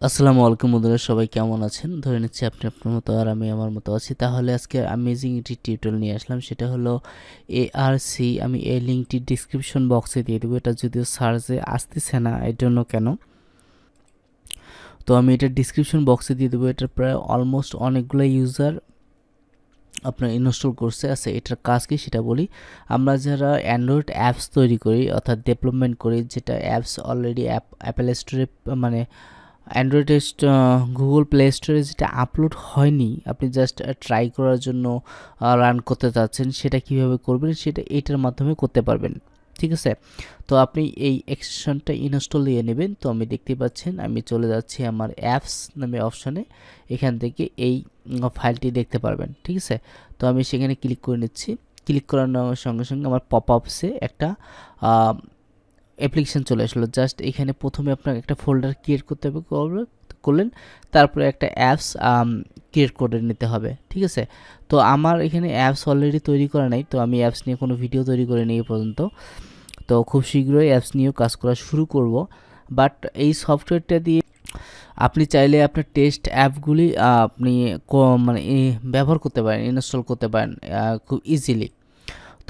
আসসালামু আলাইকুম বন্ধুরা, সবাই কেমন আছেন? ধরে নিচ্ছি আপনি আপনার মতো আর আমি আমার মতো আছি। তাহলে আজকে অ্যামেজিং একটি টিউটোরিয়াল নিয়ে আসলাম, সেটা হলো এআরসি। আমি এই লিঙ্কটি ডিসক্রিপশন বক্সে দিয়ে দেবো। এটা যদিও সার্চে আসতেছে না, এর জন্য কেন, তো আমি এটা ডিসক্রিপশন বক্সে দিয়ে দেবো। এটা প্রায় অলমোস্ট অনেকগুলো ইউজার আপনার ইনস্টল করছে। আচ্ছা, এটার কাজ কি সেটা বলি। আমরা যারা অ্যান্ড্রয়েড অ্যাপস তৈরি করি অর্থাৎ ডেভেলপমেন্ট করি, যেটা অ্যাপস অলরেডি অ্যাপেল স্টোরে মানে অ্যান্ড্রয়েড গুগল প্লে স্টোরে যেটা আপলোড হয়নি, আপনি জাস্ট ট্রাই করার জন্য রান করতে চাচ্ছেন, সেটা কিভাবে করবেন সেটা এটার মাধ্যমে করতে পারবেন। ঠিক আছে, তো আপনি এই এক্সটেনশনটা ইনস্টল দিয়ে নেবেন। তো আমি দেখতে পাচ্ছেন আমি চলে যাচ্ছি আমার অ্যাপস নামে অপশনে, এখান থেকে এই ফাইলটি দেখতে পারবেন। ঠিক আছে, তো আমি সেখানে ক্লিক করে নিচ্ছি। ক্লিক করানোর সঙ্গে সঙ্গে আমার পপ আপসে একটা অ্যাপ্লিকেশান চলে আসলো। জাস্ট এখানে প্রথমে আপনাকে একটা ফোল্ডার ক্রিয়েট করতে হবে, করলেন, তারপরে একটা অ্যাপস ক্রিয়েট করে নিতে হবে। ঠিক আছে, তো আমার এখানে অ্যাপস অলরেডি তৈরি করা নাই, তো আমি অ্যাপস নিয়ে কোনো ভিডিও তৈরি করে নিই পর্যন্ত। তো খুব শীঘ্রই অ্যাপস নিয়েও কাজ করা শুরু করব। বাট এই সফটওয়্যারটা দিয়ে আপনি চাইলে আপনার টেস্ট অ্যাপগুলি আপনি মানে ব্যবহার করতে পারেন, ইনস্টল করতে পারেন খুব ইজিলি।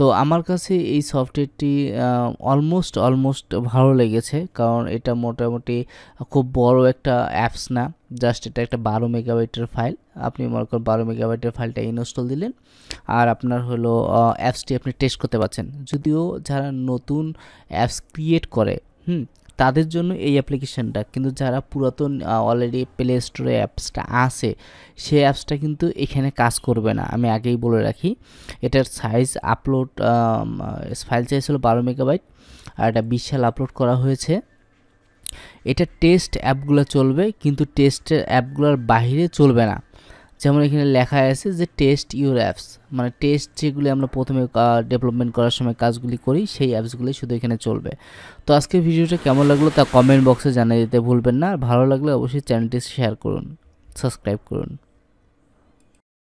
তো আমার কাছে এই সফটওয়্যারটি অলমোস্ট ভালো লেগেছে, কারণ এটা মোটামুটি খুব বড় একটা অ্যাপস না। জাস্ট এটা একটা 12 মেগাবাইটের ফাইল। আপনি মনে করেন 12 মেগাবাইটের ফাইলটা ইনস্টল দিলেন, আর আপনার হলো অ্যাপসটি আপনি টেস্ট করতে পারছেন। যদিও যারা নতুন অ্যাপস ক্রিয়েট করে তাদের জন্য এই অ্যাপ্লিকেশানটা, কিন্তু যারা পুরাতন অলরেডি প্লে স্টোরে অ্যাপসটা আছে, সেই অ্যাপসটা কিন্তু এখানে কাজ করবে না, আমি আগেই বলে রাখি। এটার সাইজ আপলোড ফাইল সাইজ হলো 12 মেগাবাইট, আর এটা 20 সাল আপলোড করা হয়েছে। এটা টেস্ট অ্যাপগুলো চলবে, কিন্তু টেস্টের অ্যাপগুলোর বাইরে চলবে না। যেমন এখানে লেখা আছে যে টেস্ট ইউর অ্যাপস, মানে টেস্ট যেগুলি আমরা প্রথমে ডেভেলপমেন্ট করার সময় কাজগুলি করি, সেই অ্যাপসগুলি শুধু এখানে চলবে। তো আজকের ভিডিওটা কেমন লাগলো তা কমেন্ট বক্সে জানিয়ে দিতে ভুলবেন না। ভালো লাগলে অবশ্যই চ্যানেলটি শেয়ার করুন, সাবস্ক্রাইব করুন।